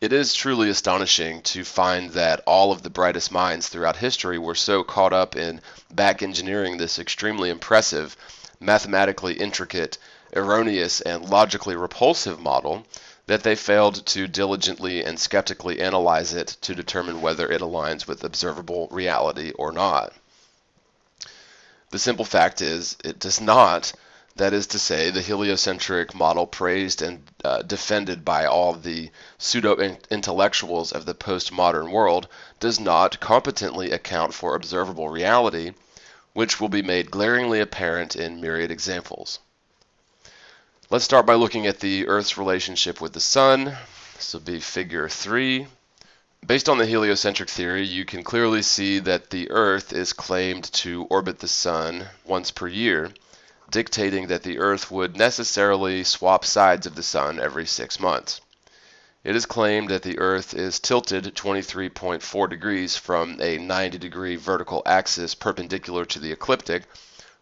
It is truly astonishing to find that all of the brightest minds throughout history were so caught up in back engineering this extremely impressive, mathematically intricate, erroneous, and logically repulsive model that they failed to diligently and skeptically analyze it to determine whether it aligns with observable reality or not. The simple fact is, it does not. That is to say, the heliocentric model, praised and defended by all the pseudo-intellectuals of the postmodern world, does not competently account for observable reality, which will be made glaringly apparent in myriad examples. Let's start by looking at the Earth's relationship with the Sun. This will be figure 3. Based on the heliocentric theory, you can clearly see that the Earth is claimed to orbit the Sun once per year, dictating that the Earth would necessarily swap sides of the Sun every 6 months. It is claimed that the Earth is tilted 23.4 degrees from a 90-degree vertical axis perpendicular to the ecliptic,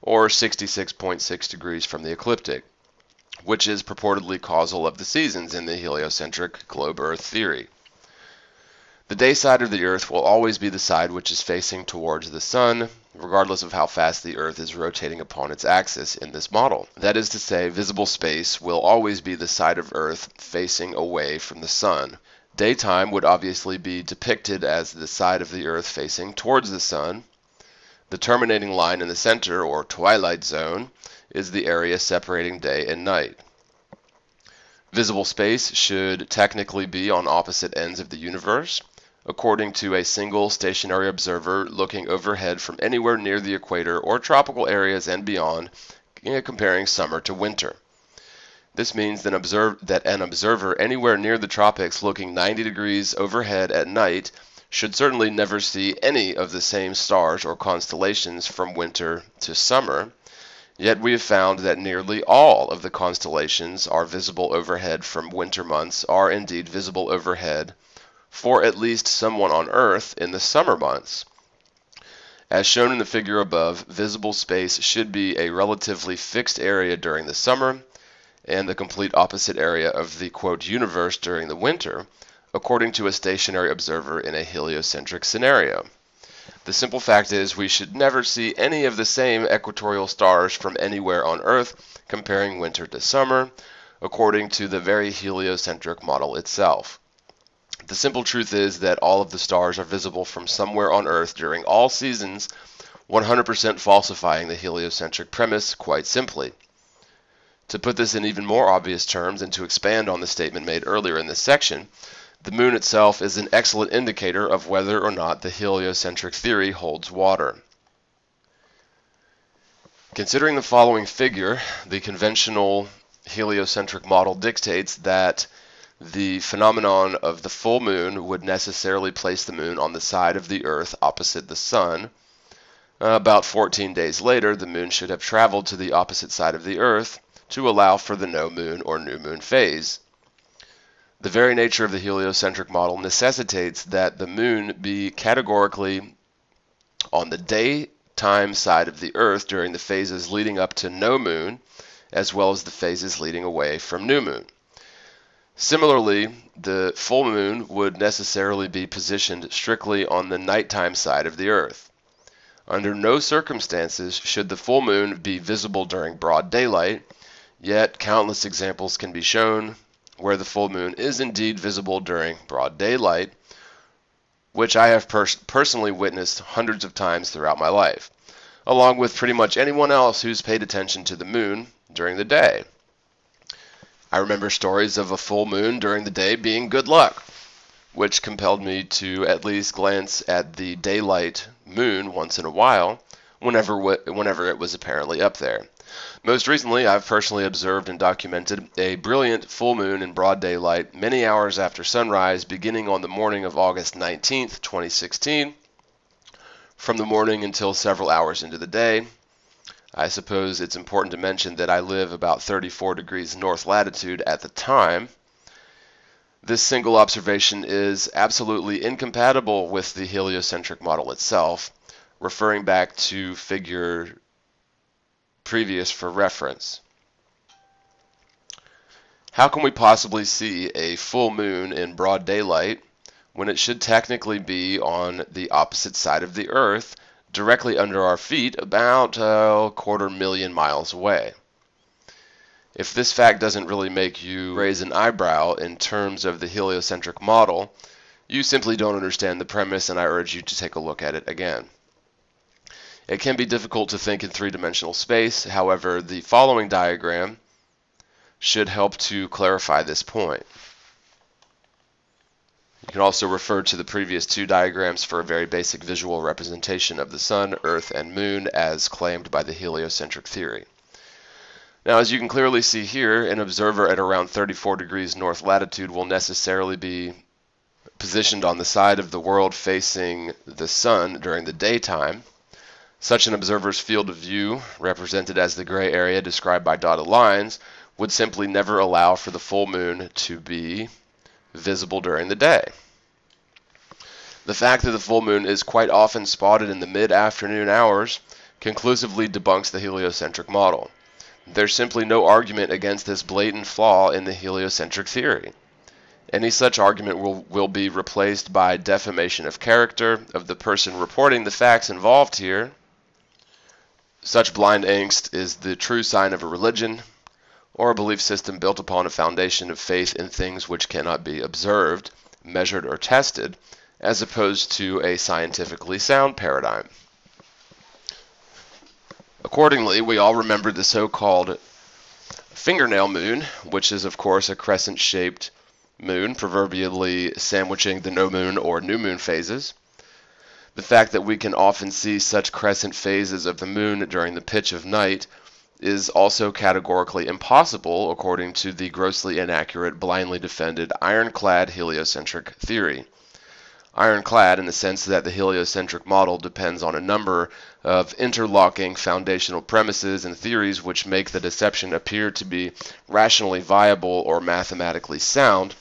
or 66.6 degrees from the ecliptic, which is purportedly causal of the seasons in the heliocentric globe-Earth theory. The day side of the Earth will always be the side which is facing towards the Sun, regardless of how fast the Earth is rotating upon its axis in this model. That is to say, visible space will always be the side of Earth facing away from the Sun. Daytime would obviously be depicted as the side of the Earth facing towards the Sun. The terminating line in the center, or twilight zone, is the area separating day and night. Visible space should technically be on opposite ends of the universe, according to a single stationary observer looking overhead from anywhere near the equator or tropical areas and beyond, comparing summer to winter. This means that an observer anywhere near the tropics looking 90 degrees overhead at night should certainly never see any of the same stars or constellations from winter to summer. Yet we have found that nearly all of the constellations are visible overhead from winter months are indeed visible overhead for at least someone on Earth in the summer months. As shown in the figure above, visible space should be a relatively fixed area during the summer and the complete opposite area of the quote universe during the winter, according to a stationary observer in a heliocentric scenario. The simple fact is we should never see any of the same equatorial stars from anywhere on Earth comparing winter to summer, according to the very heliocentric model itself. The simple truth is that all of the stars are visible from somewhere on Earth during all seasons, 100% falsifying the heliocentric premise quite simply. To put this in even more obvious terms and to expand on the statement made earlier in this section, the moon itself is an excellent indicator of whether or not the heliocentric theory holds water. Considering the following figure, the conventional heliocentric model dictates that the phenomenon of the full moon would necessarily place the moon on the side of the Earth opposite the Sun. About 14 days later, the moon should have traveled to the opposite side of the Earth to allow for the no moon or new moon phase. The very nature of the heliocentric model necessitates that the moon be categorically on the daytime side of the Earth during the phases leading up to no moon, as well as the phases leading away from new moon. Similarly, the full moon would necessarily be positioned strictly on the nighttime side of the Earth. Under no circumstances should the full moon be visible during broad daylight, yet countless examples can be shown where the full moon is indeed visible during broad daylight, which I have personally witnessed hundreds of times throughout my life, along with pretty much anyone else who's paid attention to the moon during the day. I remember stories of a full moon during the day being good luck, which compelled me to at least glance at the daylight moon once in a while, whenever it was apparently up there. Most recently, I've personally observed and documented a brilliant full moon in broad daylight many hours after sunrise, beginning on the morning of August 19th, 2016, from the morning until several hours into the day. I suppose it's important to mention that I live about 34 degrees north latitude at the time. This single observation is absolutely incompatible with the heliocentric model itself, referring back to figure previous for reference. How can we possibly see a full moon in broad daylight when it should technically be on the opposite side of the Earth, directly under our feet, about a 250,000 miles away? If this fact doesn't really make you raise an eyebrow in terms of the heliocentric model, you simply don't understand the premise, and I urge you to take a look at it again. It can be difficult to think in three-dimensional space. However, the following diagram should help to clarify this point. You can also refer to the previous two diagrams for a very basic visual representation of the Sun, Earth, and Moon as claimed by the heliocentric theory. Now, as you can clearly see here, an observer at around 34 degrees north latitude will necessarily be positioned on the side of the world facing the Sun during the daytime. Such an observer's field of view, represented as the gray area described by dotted lines, would simply never allow for the full moon to be visible during the day. The fact that the full moon is quite often spotted in the mid-afternoon hours conclusively debunks the heliocentric model. There's simply no argument against this blatant flaw in the heliocentric theory. Any such argument will be replaced by defamation of character of the person reporting the facts involved here. Such blind angst is the true sign of a religion or a belief system built upon a foundation of faith in things which cannot be observed, measured, or tested, as opposed to a scientifically sound paradigm. Accordingly, we all remember the so-called Fingernail Moon, which is of course a crescent-shaped moon, proverbially sandwiching the no moon or new moon phases. The fact that we can often see such crescent phases of the moon during the pitch of night is also categorically impossible according to the grossly inaccurate, blindly defended, ironclad heliocentric theory. Ironclad in the sense that the heliocentric model depends on a number of interlocking foundational premises and theories which make the deception appear to be rationally viable or mathematically sound.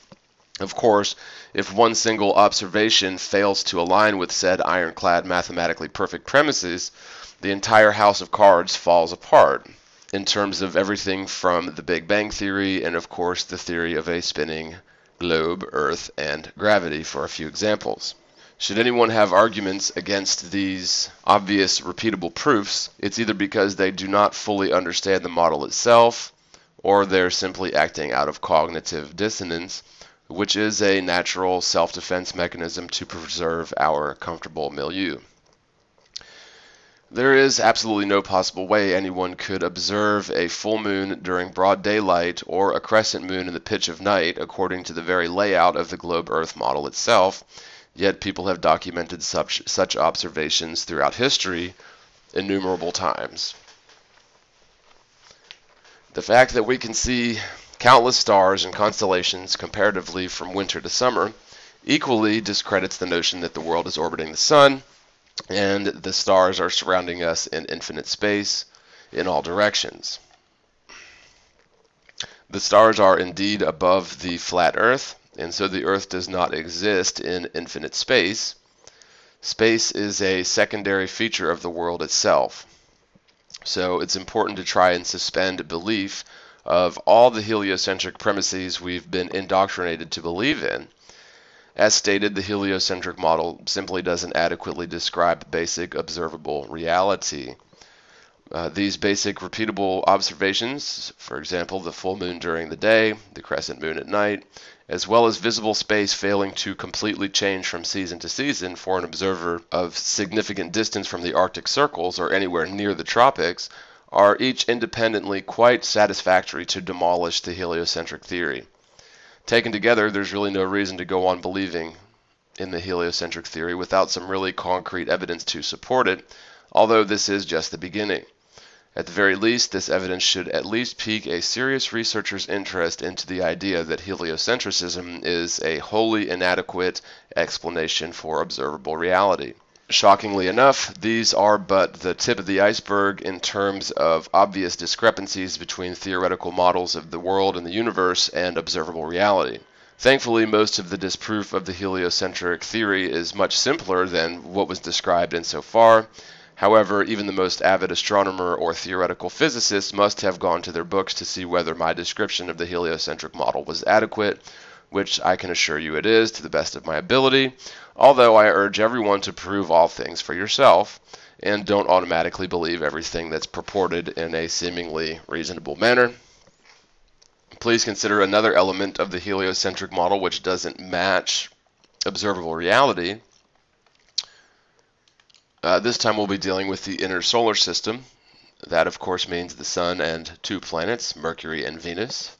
Of course, if one single observation fails to align with said ironclad mathematically perfect premises, the entire house of cards falls apart, in terms of everything from the Big Bang Theory and of course the theory of a spinning globe, Earth, and gravity, for a few examples. Should anyone have arguments against these obvious repeatable proofs, it's either because they do not fully understand the model itself, or they're simply acting out of cognitive dissonance, which is a natural self-defense mechanism to preserve our comfortable milieu. There is absolutely no possible way anyone could observe a full moon during broad daylight or a crescent moon in the pitch of night according to the very layout of the globe-Earth model itself, yet people have documented such observations throughout history innumerable times. The fact that we can see countless stars and constellations comparatively from winter to summer equally discredits the notion that the world is orbiting the sun and the stars are surrounding us in infinite space in all directions. The stars are indeed above the flat Earth, and so the Earth does not exist in infinite space. Space is a secondary feature of the world itself. So it's important to try and suspend belief of all the heliocentric premises we've been indoctrinated to believe in. As stated, the heliocentric model simply doesn't adequately describe basic observable reality. These basic repeatable observations, for example, the full moon during the day, the crescent moon at night, as well as visible space failing to completely change from season to season for an observer of significant distance from the Arctic circles or anywhere near the tropics, are each independently quite satisfactory to demolish the heliocentric theory. Taken together, there's really no reason to go on believing in the heliocentric theory without some really concrete evidence to support it, although this is just the beginning. At the very least, this evidence should at least pique a serious researcher's interest into the idea that heliocentrism is a wholly inadequate explanation for observable reality. Shockingly enough, these are but the tip of the iceberg in terms of obvious discrepancies between theoretical models of the world and the universe and observable reality. Thankfully, most of the disproof of the heliocentric theory is much simpler than what was described insofar. However, even the most avid astronomer or theoretical physicist must have gone to their books to see whether my description of the heliocentric model was adequate, which I can assure you it is to the best of my ability, although I urge everyone to prove all things for yourself, and don't automatically believe everything that's purported in a seemingly reasonable manner. Please consider another element of the heliocentric model which doesn't match observable reality. This time we'll be dealing with the inner solar system. That, of course, means the Sun and two planets, Mercury and Venus,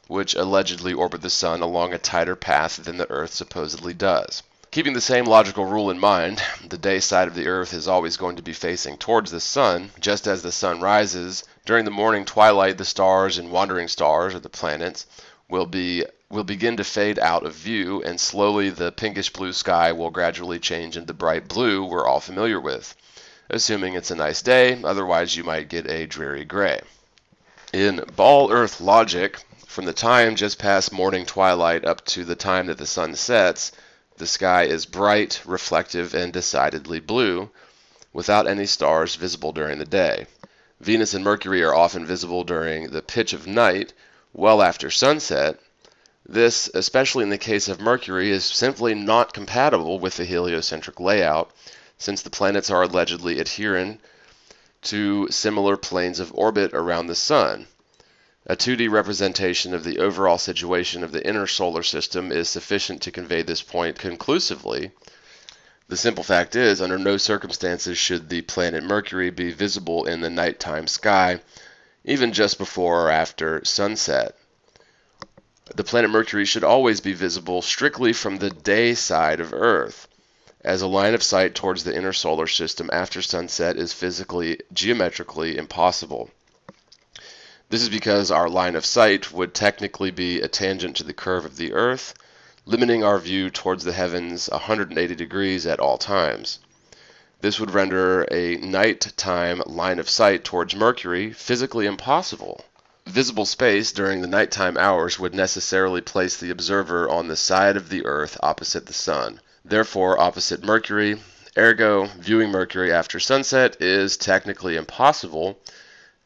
which allegedly orbit the Sun along a tighter path than the Earth supposedly does. Keeping the same logical rule in mind, the day side of the Earth is always going to be facing towards the Sun. Just as the Sun rises, during the morning twilight, the stars and wandering stars, or the planets, will begin to fade out of view, and slowly the pinkish blue sky will gradually change into bright blue we're all familiar with, assuming it's a nice day. Otherwise, you might get a dreary gray. In ball Earth logic, from the time just past morning twilight up to the time that the sun sets, the sky is bright, reflective, and decidedly blue, without any stars visible during the day. Venus and Mercury are often visible during the pitch of night, well after sunset. This, especially in the case of Mercury, is simply not compatible with the heliocentric layout, since the planets are allegedly adherent to similar planes of orbit around the Sun. A 2D representation of the overall situation of the inner solar system is sufficient to convey this point conclusively. The simple fact is, under no circumstances should the planet Mercury be visible in the nighttime sky, even just before or after sunset. The planet Mercury should always be visible strictly from the day side of Earth, as a line of sight towards the inner solar system after sunset is physically, geometrically impossible. This is because our line of sight would technically be a tangent to the curve of the Earth, limiting our view towards the heavens 180 degrees at all times. This would render a nighttime line of sight towards Mercury physically impossible. Visible space during the nighttime hours would necessarily place the observer on the side of the Earth opposite the Sun, therefore opposite Mercury. Ergo, viewing Mercury after sunset is technically impossible,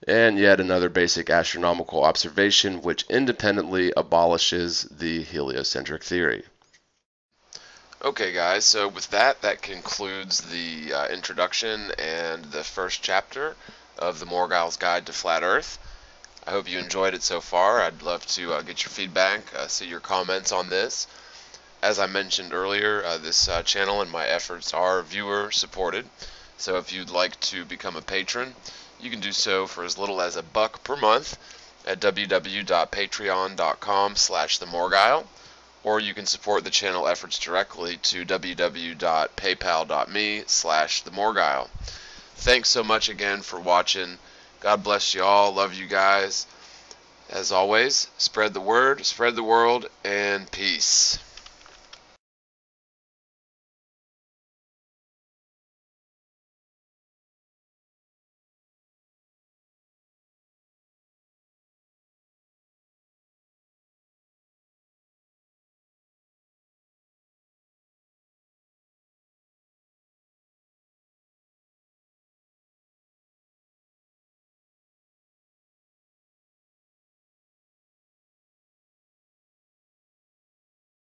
and yet another basic astronomical observation which independently abolishes the heliocentric theory. Okay guys, so with that concludes the introduction and the first chapter of the Morgiles Guide to Flat Earth. I hope you enjoyed it so far. I'd love to get your feedback, see your comments on this. As I mentioned earlier, this channel and my efforts are viewer supported, so if you'd like to become a patron, you can do so for as little as $1 per month at www.patreon.com/TheMorgile, or you can support the channel efforts directly to www.paypal.me/TheMorgile. Thanks so much again for watching. God bless you all. Love you guys. As always, spread the word, spread the world, and peace.